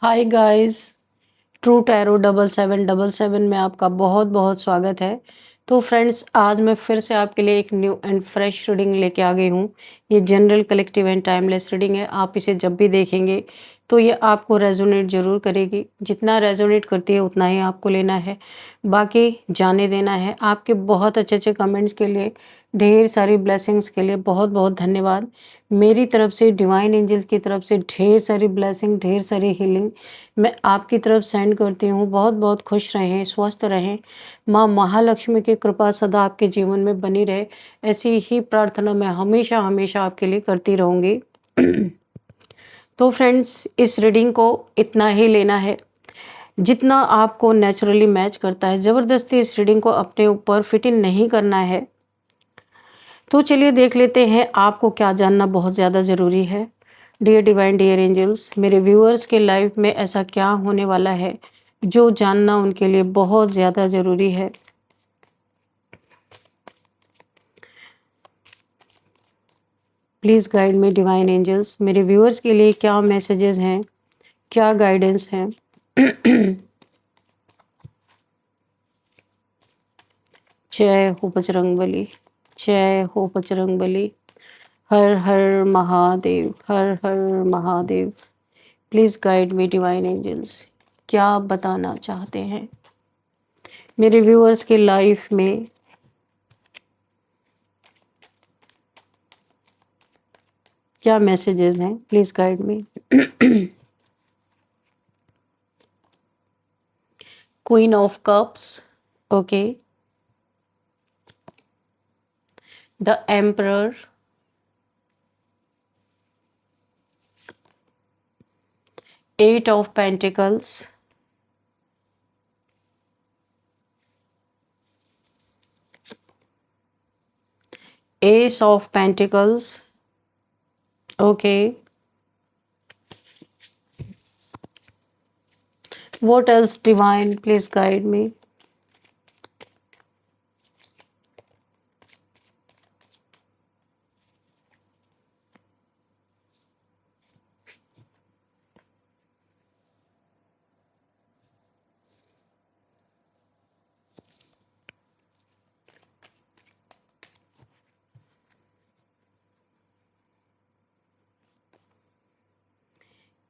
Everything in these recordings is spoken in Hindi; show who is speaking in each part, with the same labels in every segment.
Speaker 1: Hi guys. ट्रू टैरो 7777 में आपका बहुत बहुत स्वागत है। तो फ्रेंड्स, आज मैं फिर से आपके लिए एक न्यू एंड फ्रेश रीडिंग लेके आ गई हूँ। ये general collective and timeless reading है। आप इसे जब भी देखेंगे तो ये आपको रेजोनेट ज़रूर करेगी। जितना रेजोनेट करती है उतना ही आपको लेना है, बाकी जाने देना है। आपके बहुत अच्छे अच्छे कमेंट्स के लिए, ढेर सारी ब्लेसिंग्स के लिए बहुत बहुत धन्यवाद। मेरी तरफ से, डिवाइन एंजल्स की तरफ से ढेर सारी ब्लेसिंग, ढेर सारी हीलिंग मैं आपकी तरफ सेंड करती हूँ। बहुत बहुत खुश रहें, स्वस्थ रहें। माँ महालक्ष्मी की कृपा सदा आपके जीवन में बनी रहे, ऐसी ही प्रार्थना मैं हमेशा हमेशा आपके लिए करती रहूँगी। तो फ्रेंड्स, इस रीडिंग को इतना ही लेना है जितना आपको नेचुरली मैच करता है। ज़बरदस्ती इस रीडिंग को अपने ऊपर फिट इन नहीं करना है। तो चलिए देख लेते हैं आपको क्या जानना बहुत ज़्यादा ज़रूरी है। डियर डिवाइन, डियर एंजल्स, मेरे व्यूअर्स के लाइफ में ऐसा क्या होने वाला है जो जानना उनके लिए बहुत ज़्यादा ज़रूरी है। Please guide me divine angels. मेरे व्यूअर्स के लिए क्या मैसेजेस हैं, क्या गाइडेंस हैं। जय हो बजरंगबली, जय हो बजरंगबली। हर हर महादेव, हर हर Mahadev. Please guide me divine angels, क्या बताना चाहते हैं मेरे व्यूअर्स के लाइफ में। क्या मैसेजेस हैं, please guide me. Queen of cups, okay. The emperor, eight of pentacles, ace of pentacles, okay. What else divine, please guide me.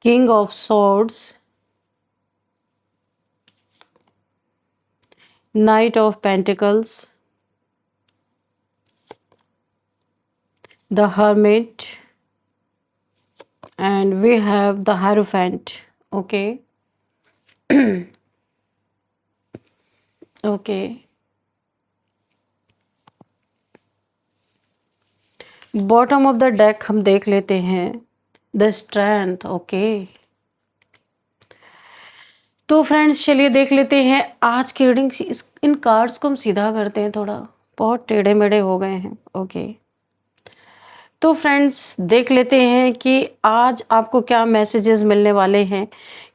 Speaker 1: King of Swords, Knight of Pentacles, the Hermit, and we have the Hierophant, okay. Okay, bottom of the deck हम देख लेते हैं। The strength, okay. तो फ्रेंड्स, चलिए देख लेते हैं आज की रीडिंग। इन कार्ड्स को हम सीधा करते हैं, थोड़ा बहुत टेढ़े मेढ़े हो गए हैं, ओके। तो फ्रेंड्स, देख लेते हैं कि आज आपको क्या मैसेजेस मिलने वाले हैं,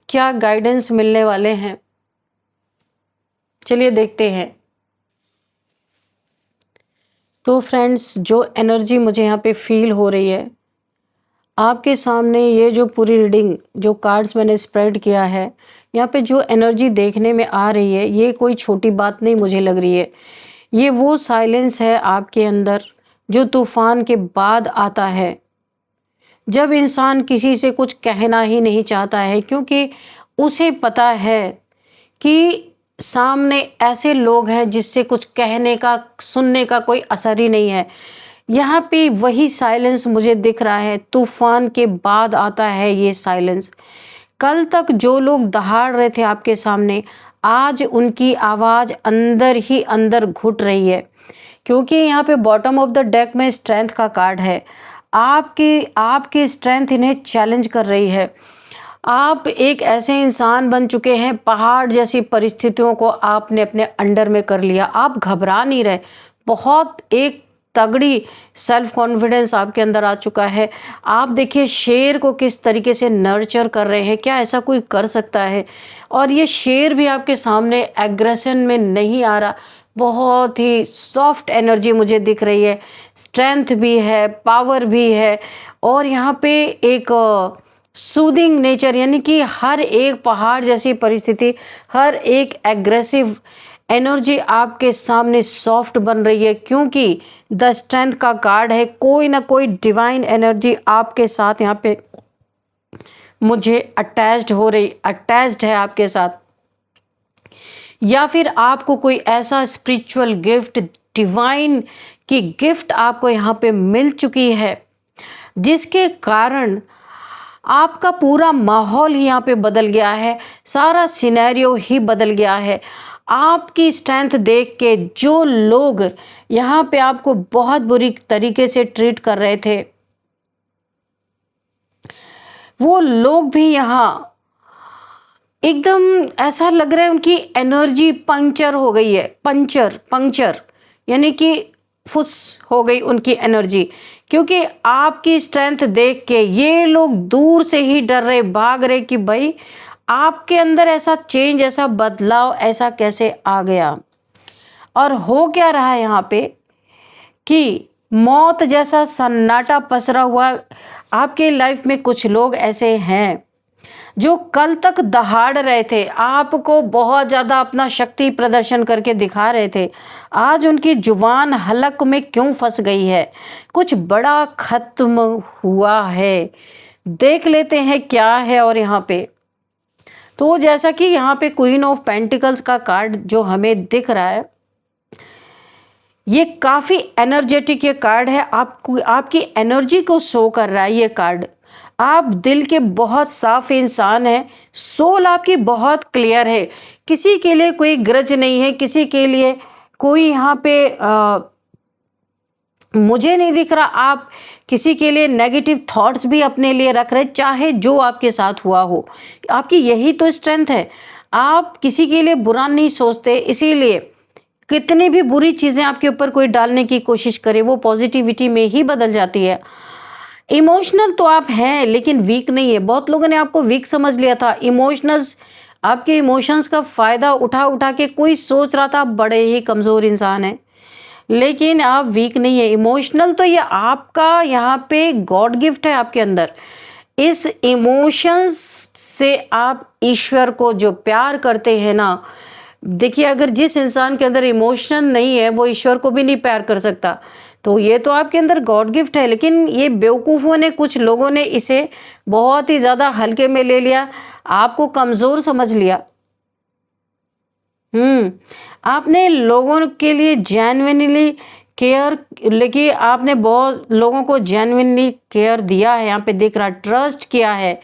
Speaker 1: क्या गाइडेंस मिलने वाले हैं। चलिए देखते हैं। तो फ्रेंड्स, जो एनर्जी मुझे यहाँ पे फील हो रही है आपके सामने, ये जो पूरी रीडिंग, जो कार्ड्स मैंने स्प्रेड किया है, यहाँ पे जो एनर्जी देखने में आ रही है, ये कोई छोटी बात नहीं मुझे लग रही है। ये वो साइलेंस है आपके अंदर जो तूफान के बाद आता है, जब इंसान किसी से कुछ कहना ही नहीं चाहता है, क्योंकि उसे पता है कि सामने ऐसे लोग हैं जिससे कुछ कहने का, सुनने का कोई असर ही नहीं है। यहाँ पे वही साइलेंस मुझे दिख रहा है, तूफान के बाद आता है ये साइलेंस। कल तक जो लोग दहाड़ रहे थे आपके सामने, आज उनकी आवाज़ अंदर ही अंदर घुट रही है, क्योंकि यहाँ पे बॉटम ऑफ द डेक में स्ट्रेंथ का कार्ड है। आपकी स्ट्रेंथ इन्हें चैलेंज कर रही है। आप एक ऐसे इंसान बन चुके हैं, पहाड़ जैसी परिस्थितियों को आपने अपने अंडर में कर लिया। आप घबरा नहीं रहे, बहुत एक तगड़ी सेल्फ कॉन्फिडेंस आपके अंदर आ चुका है। आप देखिए शेर को किस तरीके से नर्चर कर रहे हैं, क्या ऐसा कोई कर सकता है। और ये शेर भी आपके सामने एग्रेशन में नहीं आ रहा, बहुत ही सॉफ्ट एनर्जी मुझे दिख रही है। स्ट्रेंथ भी है, पावर भी है, और यहाँ पे एक सूदिंग नेचर, यानी कि हर एक पहाड़ जैसी परिस्थिति, हर एक एग्रेसिव एनर्जी आपके सामने सॉफ्ट बन रही है, क्योंकि द स्ट्रेंथ का कार्ड है। कोई ना कोई डिवाइन एनर्जी आपके साथ यहाँ पे मुझे अटैच्ड है आपके साथ, या फिर आपको कोई ऐसा स्पिरिचुअल गिफ्ट, डिवाइन की गिफ्ट आपको यहाँ पे मिल चुकी है, जिसके कारण आपका पूरा माहौल ही यहाँ पे बदल गया है, सारा सिनेरियो ही बदल गया है। आपकी स्ट्रेंथ देख के जो लोग यहाँ पे आपको बहुत बुरी तरीके से ट्रीट कर रहे थे, वो लोग भी यहाँ एकदम ऐसा लग रहा है उनकी एनर्जी पंक्चर हो गई है। पंक्चर यानी कि फुस हो गई उनकी एनर्जी, क्योंकि आपकी स्ट्रेंथ देख के ये लोग दूर से ही डर रहे, भाग रहे कि भाई आपके अंदर ऐसा चेंज, ऐसा बदलाव ऐसा कैसे आ गया। और हो क्या रहा है यहाँ पे कि मौत जैसा सन्नाटा पसरा हुआ आपके लाइफ में। कुछ लोग ऐसे हैं जो कल तक दहाड़ रहे थे, आपको बहुत ज़्यादा अपना शक्ति प्रदर्शन करके दिखा रहे थे, आज उनकी जुबान हलक में क्यों फंस गई है। कुछ बड़ा खत्म हुआ है, देख लेते हैं क्या है। और यहाँ पे तो जैसा कि यहाँ पे क्वीन ऑफ पेंटिकल्स का कार्ड जो हमें दिख रहा है, ये काफ़ी एनर्जेटिक ये कार्ड है, आपको आपकी एनर्जी को शो कर रहा है ये कार्ड। आप दिल के बहुत साफ इंसान हैं, सोल आपकी बहुत क्लियर है, किसी के लिए कोई ग्रज नहीं है, किसी के लिए कोई यहाँ पे मुझे नहीं दिख रहा आप किसी के लिए नेगेटिव थॉट्स भी अपने लिए रख रहे, चाहे जो आपके साथ हुआ हो। आपकी यही तो स्ट्रेंथ है, आप किसी के लिए बुरा नहीं सोचते, इसीलिए कितनी भी बुरी चीज़ें आपके ऊपर कोई डालने की कोशिश करे वो पॉजिटिविटी में ही बदल जाती है। इमोशनल तो आप हैं लेकिन वीक नहीं है। बहुत लोगों ने आपको वीक समझ लिया था। इमोशनल्स, आपके इमोशंस का फ़ायदा उठा उठा के कोई सोच रहा था आप बड़े ही कमज़ोर इंसान हैं, लेकिन आप वीक नहीं है। इमोशनल तो ये आपका यहाँ पे गॉड गिफ्ट है आपके अंदर। इस इमोशंस से आप ईश्वर को जो प्यार करते हैं ना, देखिए अगर जिस इंसान के अंदर इमोशन नहीं है वो ईश्वर को भी नहीं प्यार कर सकता। तो ये तो आपके अंदर गॉड गिफ्ट है, लेकिन ये बेवकूफ़ों ने, कुछ लोगों ने इसे बहुत ही ज़्यादा हल्के में ले लिया, आपको कमज़ोर समझ लिया। आपने लोगों के लिए जेन्युइनली केयर, लेकिन आपने बहुत लोगों को जेन्युइनली केयर दिया है, यहाँ पे दिख रहा, ट्रस्ट किया है।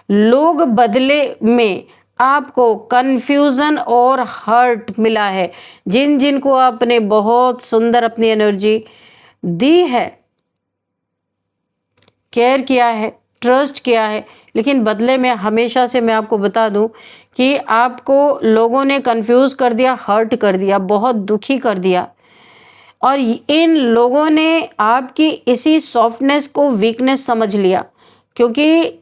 Speaker 1: लोग बदले में आपको कन्फ्यूज़न और हर्ट मिला है। जिन जिन को आपने बहुत सुंदर अपनी एनर्जी दी है, केयर किया है, ट्रस्ट किया है, लेकिन बदले में हमेशा से मैं आपको बता दूं कि आपको लोगों ने कंफ्यूज कर दिया, हर्ट कर दिया, बहुत दुखी कर दिया। और इन लोगों ने आपकी इसी सॉफ्टनेस को वीकनेस समझ लिया, क्योंकि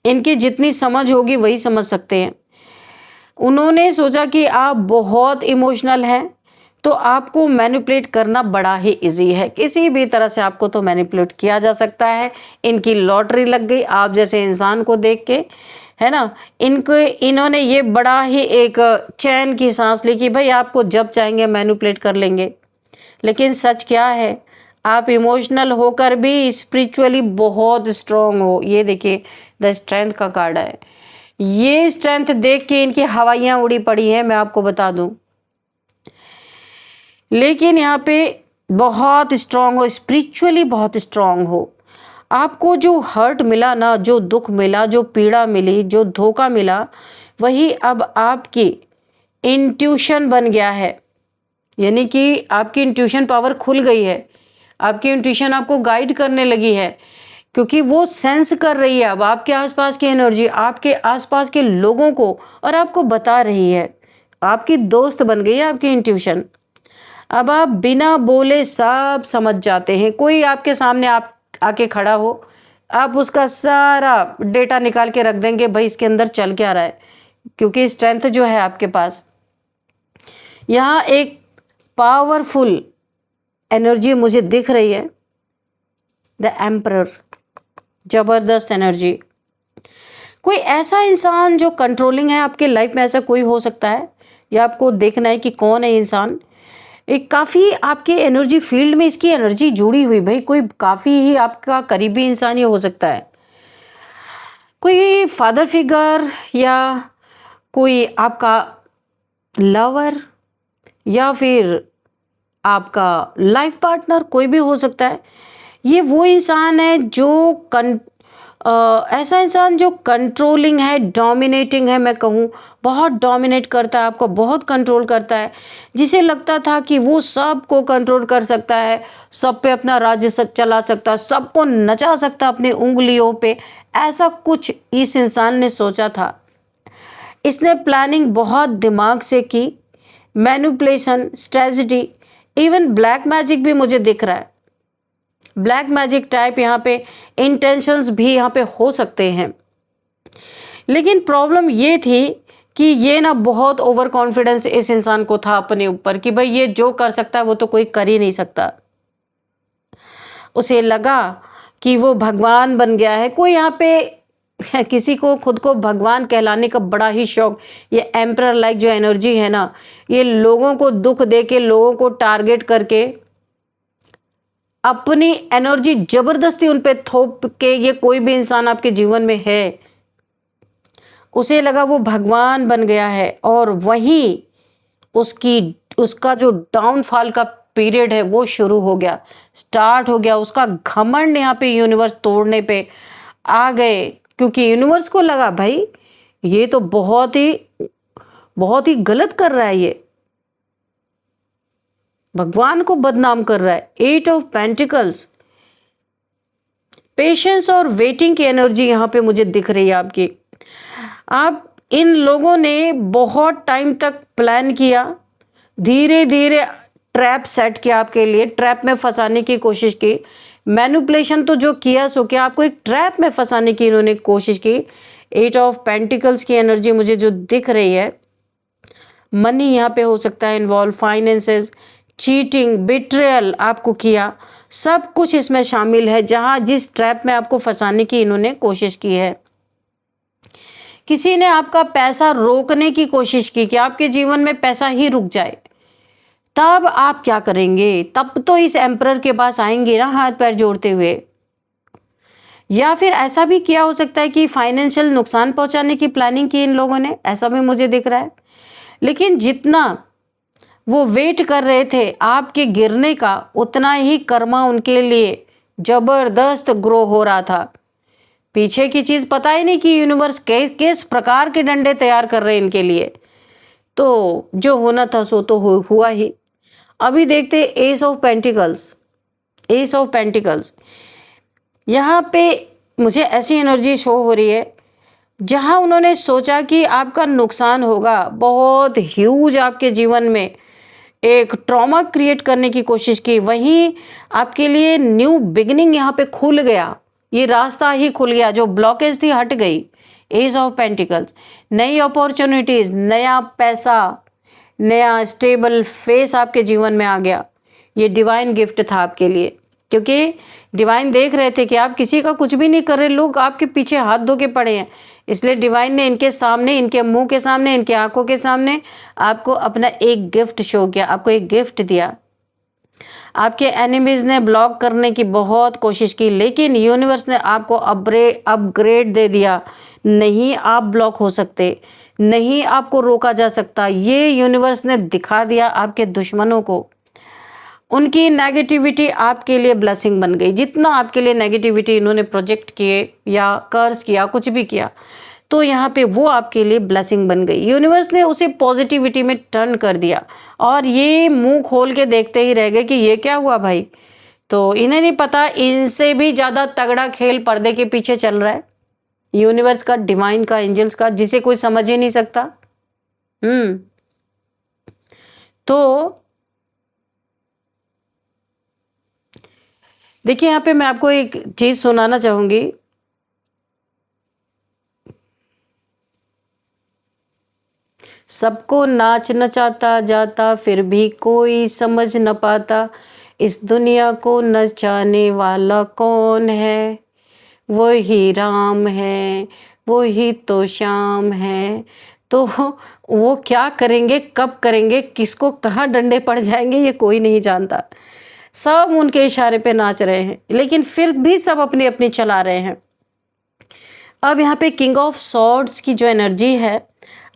Speaker 1: इनकी जितनी समझ होगी वही समझ सकते हैं। उन्होंने सोचा कि आप बहुत इमोशनल हैं तो आपको मैनिपुलेट करना बड़ा ही इजी है, किसी भी तरह से आपको तो मैनिपुलेट किया जा सकता है। इनकी लॉटरी लग गई आप जैसे इंसान को देख के, है ना। इन्होंने ये बड़ा ही एक चैन की सांस ली कि भाई आपको जब चाहेंगे मैनिपुलेट कर लेंगे। लेकिन सच क्या है, आप इमोशनल होकर भी स्पिरिचुअली बहुत स्ट्रांग हो। ये देखिए द स्ट्रेंथ का कार्ड है, ये स्ट्रेंथ देख के इनकी हवाइयाँ उड़ी पड़ी हैं, मैं आपको बता दूं। लेकिन यहाँ पे बहुत स्ट्रांग हो, स्पिरिचुअली बहुत स्ट्रांग हो। आपको जो हर्ट मिला ना, जो दुख मिला, जो पीड़ा मिली, जो धोखा मिला, वही अब आपकी इंट्यूशन बन गया है। यानी कि आपकी इंट्यूशन पावर खुल गई है, आपकी इंट्यूशन आपको गाइड करने लगी है, क्योंकि वो सेंस कर रही है अब आपके आसपास की एनर्जी, आपके आसपास के लोगों को, और आपको बता रही है। आपकी दोस्त बन गई है आपकी इंट्यूशन। अब आप बिना बोले सब समझ जाते हैं। कोई आपके सामने आप आके खड़ा हो, आप उसका सारा डेटा निकाल के रख देंगे, भाई इसके अंदर चल क्या रहा है, क्योंकि स्ट्रेंथ जो है आपके पास। यहाँ एक पावरफुल एनर्जी मुझे दिख रही है, द एम्परर, जबरदस्त एनर्जी। कोई ऐसा इंसान जो कंट्रोलिंग है आपके लाइफ में, ऐसा कोई हो सकता है, या आपको देखना है कि कौन है इंसान। एक काफ़ी आपके एनर्जी फील्ड में इसकी एनर्जी जुड़ी हुई भाई, कोई काफ़ी ही आपका करीबी इंसान ही हो सकता है, कोई फादर फिगर या कोई आपका लवर या फिर आपका लाइफ पार्टनर, कोई भी हो सकता है। ये वो इंसान है जो ऐसा इंसान जो कंट्रोलिंग है, डोमिनेटिंग है, मैं कहूँ बहुत डोमिनेट करता है, आपको बहुत कंट्रोल करता है, जिसे लगता था कि वो सबको कंट्रोल कर सकता है, सब पे अपना राज्य चला सकता है, सबको नचा सकता है अपनी उंगलियों पे। ऐसा कुछ इस इंसान ने सोचा था। इसने प्लानिंग बहुत दिमाग से की, manipulation, strategy, even black magic भी मुझे दिख रहा है। ब्लैक मैजिक टाइप यहाँ पे इंटेंशंस भी यहाँ पे हो सकते हैं। लेकिन प्रॉब्लम ये थी कि ये ना बहुत ओवर कॉन्फिडेंस इस इंसान को था अपने ऊपर कि भाई ये जो कर सकता है वो तो कोई कर ही नहीं सकता। उसे लगा कि वो भगवान बन गया है। कोई यहाँ पे किसी को खुद को भगवान कहलाने का बड़ा ही शौक, ये एम्परर लाइक जो एनर्जी है ना, ये लोगों को दुख दे के, लोगों को टारगेट करके अपनी एनर्जी जबरदस्ती उन पे थोप के, ये कोई भी इंसान आपके जीवन में है, उसे लगा वो भगवान बन गया है। और वहीं उसका जो डाउनफॉल का पीरियड है वो शुरू हो गया, स्टार्ट हो गया। उसका घमंड यहाँ पे यूनिवर्स तोड़ने पे आ गए, क्योंकि यूनिवर्स को लगा भाई ये तो बहुत ही गलत कर रहा है, ये भगवान को बदनाम कर रहा है। 8 ऑफ पेंटिकल्स, पेशेंस और वेटिंग की एनर्जी यहाँ पे मुझे दिख रही है आपकी। आप इन लोगों ने बहुत टाइम तक प्लान किया, धीरे धीरे ट्रैप सेट किया आपके लिए, ट्रैप में फंसाने की कोशिश की। मैनिपुलेशन तो जो किया सो किया, आपको एक ट्रैप में फंसाने की इन्होंने कोशिश की। 8 ऑफ पेंटिकल्स की एनर्जी मुझे जो दिख रही है, मनी यहाँ पे हो सकता है इन्वॉल्व, फाइनेंसेस, चीटिंग, बिट्रेयल आपको किया, सब कुछ इसमें शामिल है। जहाँ जिस ट्रैप में आपको फंसाने की इन्होंने कोशिश की है, किसी ने आपका पैसा रोकने की कोशिश की कि आपके जीवन में पैसा ही रुक जाए। तब आप क्या करेंगे? तब तो इस एम्परर के पास आएंगे ना हाथ पैर जोड़ते हुए। या फिर ऐसा भी किया हो सकता है कि फाइनेंशियल नुकसान पहुंचाने की प्लानिंग की इन लोगों ने, ऐसा भी मुझे दिख रहा है। लेकिन जितना वो वेट कर रहे थे आपके गिरने का, उतना ही कर्मा उनके लिए जबरदस्त ग्रो हो रहा था। पीछे की चीज पता ही नहीं कि यूनिवर्स किस प्रकार के डंडे तैयार कर रहे हैं इनके लिए। तो जो होना था सो तो हुआ ही। अभी देखते S of pentacles. Ace of pentacles यहाँ पे मुझे ऐसी एनर्जी शो हो रही है जहाँ उन्होंने सोचा कि आपका नुकसान होगा, बहुत ह्यूज आपके जीवन में एक ट्रॉमा क्रिएट करने की कोशिश की। वहीं आपके लिए न्यू बिगिनिंग यहाँ पे खुल गया, ये रास्ता ही खुल गया, जो ब्लॉकेज थी हट गई। एज ऑफ पेंटिकल्स, नई अपॉर्चुनिटीज, नया पैसा, नया स्टेबल फेस आपके जीवन में आ गया। ये डिवाइन गिफ्ट था आपके लिए, क्योंकि डिवाइन देख रहे थे कि आप किसी का कुछ भी नहीं कर रहे, लोग आपके पीछे हाथ धो के पड़े हैं। इसलिए डिवाइन ने इनके सामने, इनके मुंह के सामने, इनके आंखों के सामने आपको अपना एक गिफ्ट शो किया, आपको एक गिफ्ट दिया। आपके एनिमीज ने ब्लॉक करने की बहुत कोशिश की, लेकिन यूनिवर्स ने आपको अपग्रेड दे दिया। नहीं आप ब्लॉक हो सकते, नहीं आपको रोका जा सकता। ये यूनिवर्स ने दिखा दिया आपके दुश्मनों को। उनकी नेगेटिविटी आपके लिए ब्लेसिंग बन गई। जितना आपके लिए नेगेटिविटी इन्होंने प्रोजेक्ट किए या कर्स किया, कुछ भी किया, तो यहाँ पे वो आपके लिए ब्लेसिंग बन गई। यूनिवर्स ने उसे पॉजिटिविटी में टर्न कर दिया और ये मुंह खोल के देखते ही रह गए कि ये क्या हुआ भाई। तो इन्हें नहीं पता, इनसे भी ज़्यादा तगड़ा खेल पर्दे के पीछे चल रहा है, यूनिवर्स का, डिवाइन का, एंजल्स का, जिसे कोई समझ ही नहीं सकता। तो देखिए यहाँ पे मैं आपको एक चीज़ सुनाना चाहूँगी। सबको नाच नचाता जाता, फिर भी कोई समझ न पाता, इस दुनिया को नचाने वाला कौन है। वही राम है, वही तो श्याम है। तो वो क्या करेंगे, कब करेंगे, किसको कहाँ डंडे पड़ जाएंगे, ये कोई नहीं जानता। सब उनके इशारे पे नाच रहे हैं, लेकिन फिर भी सब अपनी अपनी चला रहे हैं। अब यहाँ पे किंग ऑफ सॉर्ड्स की जो एनर्जी है,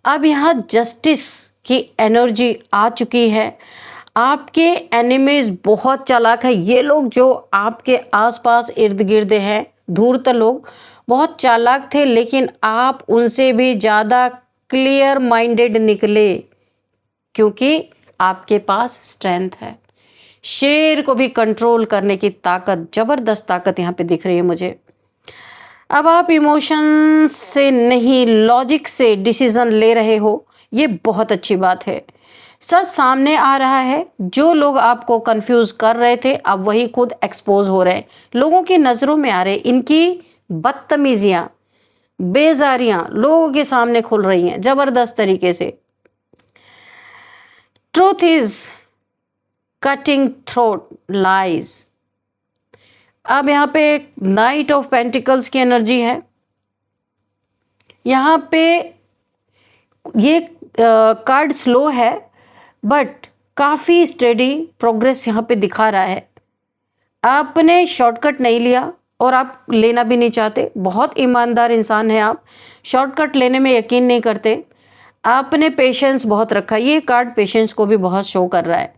Speaker 1: अब यहाँ जस्टिस की एनर्जी आ चुकी है। आपके एनिमीज बहुत चालाक है। ये लोग जो आपके आसपास इर्द गिर्द हैं, धूर्त लोग, बहुत चालाक थे, लेकिन आप उनसे भी ज़्यादा क्लियर माइंडेड निकले, क्योंकि आपके पास स्ट्रेंथ है। शेर को भी कंट्रोल करने की ताकत, ज़बरदस्त ताकत यहाँ पे दिख रही है मुझे। अब आप इमोशन से नहीं, लॉजिक से डिसीजन ले रहे हो, ये बहुत अच्छी बात है। सच सामने आ रहा है। जो लोग आपको कंफ्यूज कर रहे थे, अब वही खुद एक्सपोज हो रहे हैं, लोगों की नज़रों में आ रहे हैं। इनकी बदतमीजियाँ, बेजारियाँ लोगों के सामने खुल रही हैं ज़बरदस्त तरीके से। Truth is cutting throat lies. अब यहाँ पे नाइट ऑफ पेंटिकल्स की एनर्जी है। यहाँ पे ये कार्ड स्लो है, बट काफ़ी स्टेडी प्रोग्रेस यहाँ पे दिखा रहा है। आपने शॉर्टकट नहीं लिया और आप लेना भी नहीं चाहते। बहुत ईमानदार इंसान हैं आप, शॉर्टकट लेने में यकीन नहीं करते। आपने पेशेंस बहुत रखा। ये कार्ड पेशेंस को भी बहुत शो कर रहा है।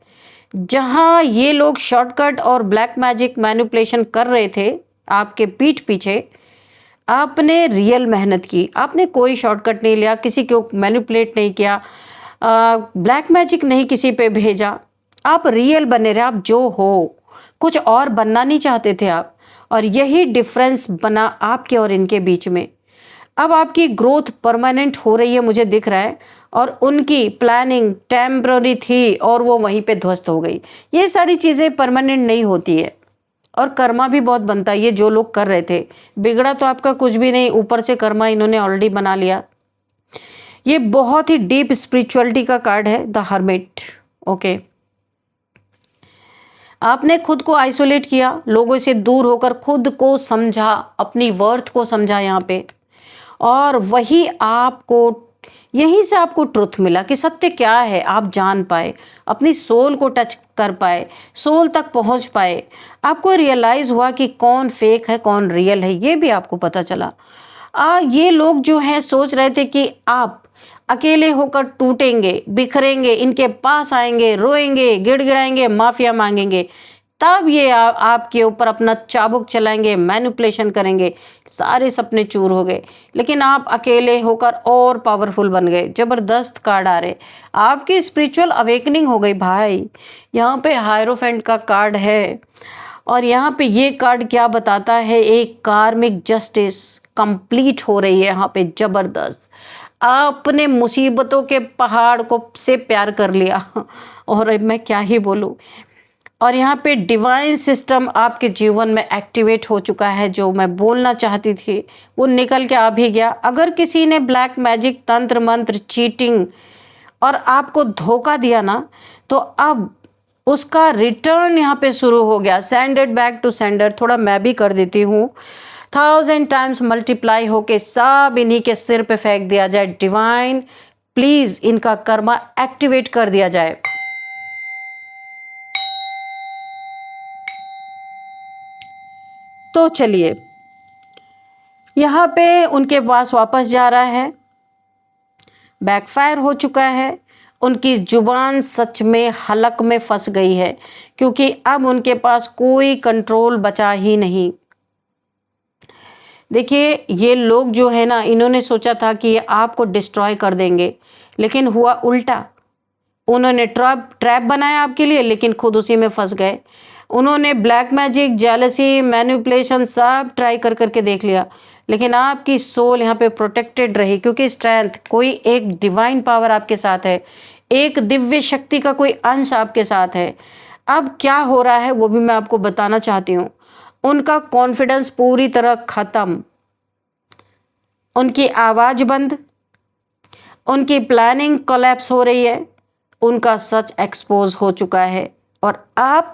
Speaker 1: जहाँ ये लोग शॉर्टकट और ब्लैक मैजिक मैनिपुलेशन कर रहे थे आपके पीठ पीछे, आपने रियल मेहनत की। आपने कोई शॉर्टकट नहीं लिया, किसी को मैनिपुलेट नहीं किया, ब्लैक मैजिक नहीं किसी पे भेजा। आप रियल बने रहे, आप जो हो, कुछ और बनना नहीं चाहते थे आप, और यही डिफरेंस बना आपके और इनके बीच में। अब आपकी ग्रोथ परमानेंट हो रही है, मुझे दिख रहा है, और उनकी प्लानिंग टेम्पररी थी और वो वहीं पे ध्वस्त हो गई। ये सारी चीज़ें परमानेंट नहीं होती है, और कर्मा भी बहुत बनता है। ये जो लोग कर रहे थे, बिगड़ा तो आपका कुछ भी नहीं, ऊपर से कर्मा इन्होंने ऑलरेडी बना लिया। ये बहुत ही डीप स्पिरिचुअलिटी का कार्ड है, द हर्मिट। ओके, आपने खुद को आइसोलेट किया, लोगों से दूर होकर खुद को समझा, अपनी वर्थ को समझा यहाँ पे, और वही आपको, यहीं से आपको ट्रुथ मिला कि सत्य क्या है। आप जान पाए, अपनी सोल को टच कर पाए, सोल तक पहुंच पाए। आपको रियलाइज़ हुआ कि कौन फेक है कौन रियल है, ये भी आपको पता चला। ये लोग जो हैं सोच रहे थे कि आप अकेले होकर टूटेंगे, बिखरेंगे, इनके पास आएंगे, रोएंगे, गिड़गिड़ाएंगे, माफिया मांगेंगे, तब ये आपके ऊपर अपना चाबुक चलाएंगे, मैनिपुलेशन करेंगे। सारे सपने चूर हो गए, लेकिन आप अकेले होकर और पावरफुल बन गए। जबरदस्त कार्ड आ रहे, आपकी स्पिरिचुअल अवेकनिंग हो गई भाई। यहाँ पे हायरोफेंट का कार्ड है, और यहाँ पे ये कार्ड क्या बताता है, एक कार्मिक जस्टिस कंप्लीट हो रही है यहाँ पे। जबरदस्त, आपने मुसीबतों के पहाड़ को से प्यार कर लिया, और अब मैं क्या ही बोलूँ। और यहाँ पे डिवाइन सिस्टम आपके जीवन में एक्टिवेट हो चुका है। जो मैं बोलना चाहती थी वो निकल के आ भी गया। अगर किसी ने ब्लैक मैजिक, तंत्र मंत्र, चीटिंग और आपको धोखा दिया ना, तो अब उसका रिटर्न यहाँ पे शुरू हो गया। Send it back to sender. थोड़ा मैं भी कर देती हूँ, 1000 टाइम्स मल्टीप्लाई होके सब इन्हीं के सिर पे फेंक दिया जाए। डिवाइन प्लीज इनका कर्मा एक्टिवेट कर दिया जाए। तो चलिए, यहाँ पे उनके पास वापस जा रहा है, बैकफायर हो चुका है। उनकी जुबान सच में हलक में फंस गई है, क्योंकि अब उनके पास कोई कंट्रोल बचा ही नहीं। देखिए, ये लोग जो है ना, इन्होंने सोचा था कि ये आपको डिस्ट्रॉय कर देंगे, लेकिन हुआ उल्टा। उन्होंने ट्रैप बनाया आपके लिए, लेकिन खुद उसी में फंस गए। उन्होंने ब्लैक मैजिक, जेलसी, मैनिपुलेशन सब ट्राई कर करके देख लिया, लेकिन आपकी सोल यहाँ पे प्रोटेक्टेड रही, क्योंकि स्ट्रेंथ, कोई एक डिवाइन पावर आपके साथ है, एक दिव्य शक्ति का कोई अंश आपके साथ है। अब क्या हो रहा है वो भी मैं आपको बताना चाहती हूँ। उनका कॉन्फिडेंस पूरी तरह खत्म, उनकी आवाज़ बंद, उनकी प्लानिंग कोलैप्स हो रही है, उनका सच एक्सपोज हो चुका है। और आप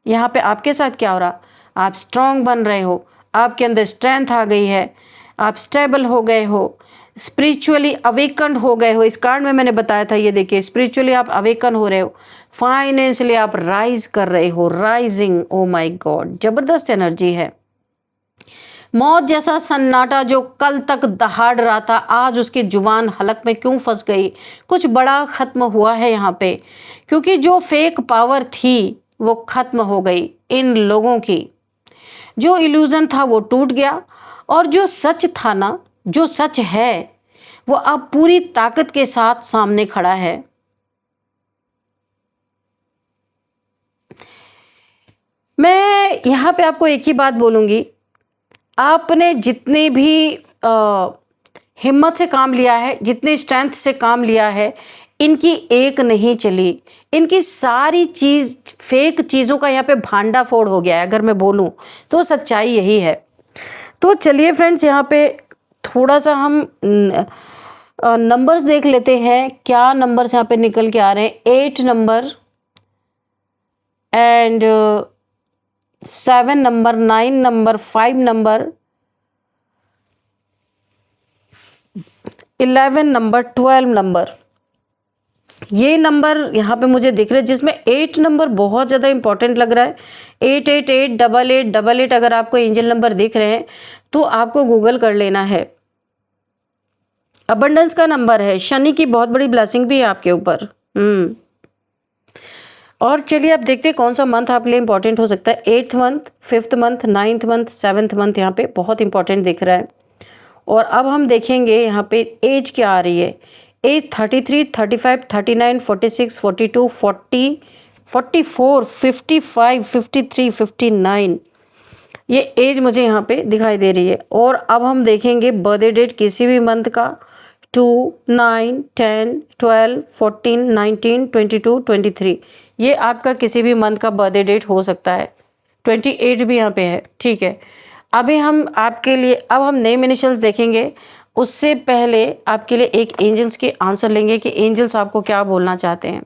Speaker 1: यहाँ पे, आपके साथ क्या हो रहा, आप स्ट्रांग बन रहे हो, आपके अंदर स्ट्रेंथ आ गई है, आप स्टेबल हो गए हो, स्पिरिचुअली अवेकन हो गए हो। इस कार्ड में मैंने बताया था, ये देखिए स्पिरिचुअली आप अवेकन हो रहे हो, फाइनेंशियली आप राइज कर रहे हो, राइजिंग। ओ माय गॉड, जबरदस्त एनर्जी है। मौत जैसा सन्नाटा जो कल तक दहाड़ रहा था, आज उसकी जुबान हलक में क्यों फंस गई? कुछ बड़ा खत्म हुआ है यहाँ पे, क्योंकि जो फेक पावर थी वो खत्म हो गई। इन लोगों की जो इल्यूजन था वो टूट गया, और जो सच था ना, जो सच है वो अब पूरी ताकत के साथ सामने खड़ा है। मैं यहाँ पे आपको एक ही बात बोलूँगी, आपने जितने भी हिम्मत से काम लिया है, जितने स्ट्रेंथ से काम लिया है, इनकी एक नहीं चली। इनकी सारी चीज़ फेक चीज़ों का यहाँ पे भांडा फोड़ हो गया है, अगर मैं बोलूँ तो सच्चाई यही है। तो चलिए फ्रेंड्स, यहाँ पे थोड़ा सा हम नंबर्स देख लेते हैं, क्या नंबर्स यहाँ पे निकल के आ रहे हैं। 8 number and 7 number, 9 number, 5 number, 11 number, 12 number, ये नंबर यहाँ पे मुझे दिख रहे हैं, जिसमें 8 नंबर बहुत ज़्यादा इंपॉर्टेंट लग रहा है। 888 88 88 अगर आपको एंजल नंबर दिख रहे हैं तो आपको गूगल कर लेना है। अबंडेंस का नंबर है, शनि की बहुत बड़ी ब्लेसिंग भी है आपके ऊपर। और चलिए अब देखते हैं कौन सा मंथ आपके लिए इंपॉर्टेंट हो सकता है। 8th month, 5th month, 9th month, 7th month यहाँ पे बहुत इंपॉर्टेंट दिख रहा है। और अब हम देखेंगे यहाँ पे एज क्या आ रही है। एज 33, 35, 39, 46, 42, 40, 44, 55, 53, 59, ये एज मुझे यहाँ पे दिखाई दे रही है। और अब हम देखेंगे बर्थडे डेट किसी भी मंथ का, 2, 9, 10, 12, 14, 19, 22, 23, ये आपका किसी भी मंथ का बर्थडे डेट हो सकता है। 28 भी यहाँ पे है, ठीक है। अभी हम आपके लिए अब हम नेम इनिशियल्स देखेंगे, उससे पहले आपके लिए एक एंजल्स के आंसर लेंगे कि एंजल्स आपको क्या बोलना चाहते हैं।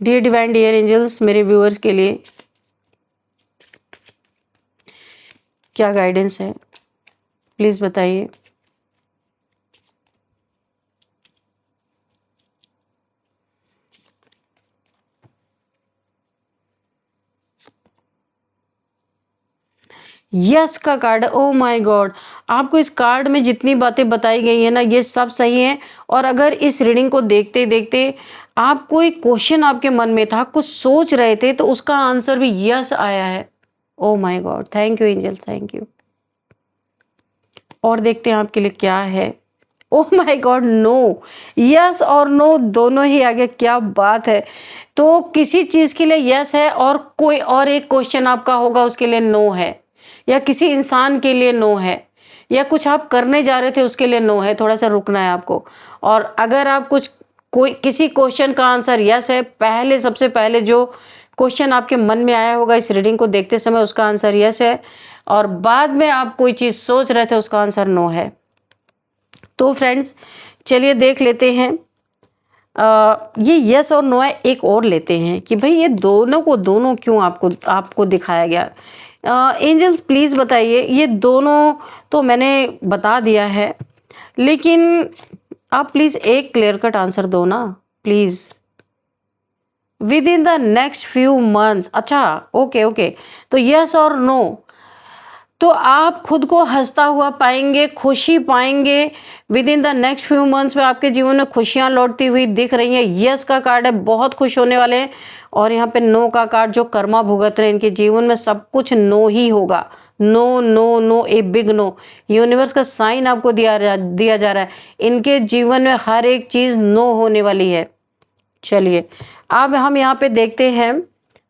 Speaker 1: डियर डिवाइन डियर एंजल्स, मेरे व्यूअर्स के लिए क्या गाइडेंस है, प्लीज़ बताइए। यस का कार्ड, ओ माय गॉड, आपको इस कार्ड में जितनी बातें बताई गई है ना, ये सब सही है। और अगर इस रीडिंग को देखते देखते आप कोई क्वेश्चन आपके मन में था, कुछ सोच रहे थे, तो उसका आंसर भी यस आया है। Oh my god, thank you angel, thank you. और देखते हैं आपके लिए क्या है। Oh my god, no, yes और नो दोनों ही आ गया, क्या बात है। तो किसी चीज़ के लिए यस है और कोई और एक क्वेश्चन आपका होगा उसके लिए नो है, या किसी इंसान के लिए नो है, या कुछ आप करने जा रहे थे उसके लिए नो है। थोड़ा सा रुकना है आपको। और अगर आप कोई किसी क्वेश्चन का आंसर यस है, पहले सबसे पहले जो क्वेश्चन आपके मन में आया होगा इस रीडिंग को देखते समय, उसका आंसर यस है, और बाद में आप कोई चीज़ सोच रहे थे उसका आंसर नो है। तो फ्रेंड्स चलिए देख लेते हैं, ये यस और नो है। एक और लेते हैं कि भाई ये दोनों को दोनों क्यों आपको दिखाया गया। एंजल्स प्लीज़ बताइए, ये दोनों तो मैंने बता दिया है, लेकिन आप प्लीज़ एक क्लियर कट आंसर दो ना please. With in the next few months, अच्छा ओके, तो यस और नो, तो आप खुद को हंसता हुआ पाएंगे, खुशी पाएंगे। With in the next few months में आपके जीवन में खुशियां लौटती हुई दिख रही हैं। यस का कार्ड है, बहुत खुश होने वाले हैं। और यहाँ पे नो का कार्ड, जो कर्मा भुगत रहे हैं, इनके जीवन में सब कुछ नो ही होगा। No no no, a big no. Universe का साइन आपको दिया जा रहा है, इनके जीवन में हर एक चीज़ नो होने वाली है। चलिए अब हम यहाँ पे देखते हैं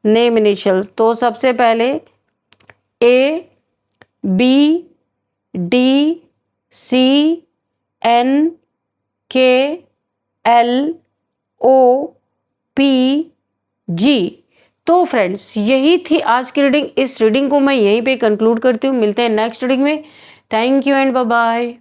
Speaker 1: नेम इनिशियल्स। तो सबसे पहले ABDCNKLOPG। तो फ्रेंड्स यही थी आज की रीडिंग। इस रीडिंग को मैं यहीं पे कंक्लूड करती हूँ। मिलते हैं नेक्स्ट रीडिंग में। Thank you and bye bye.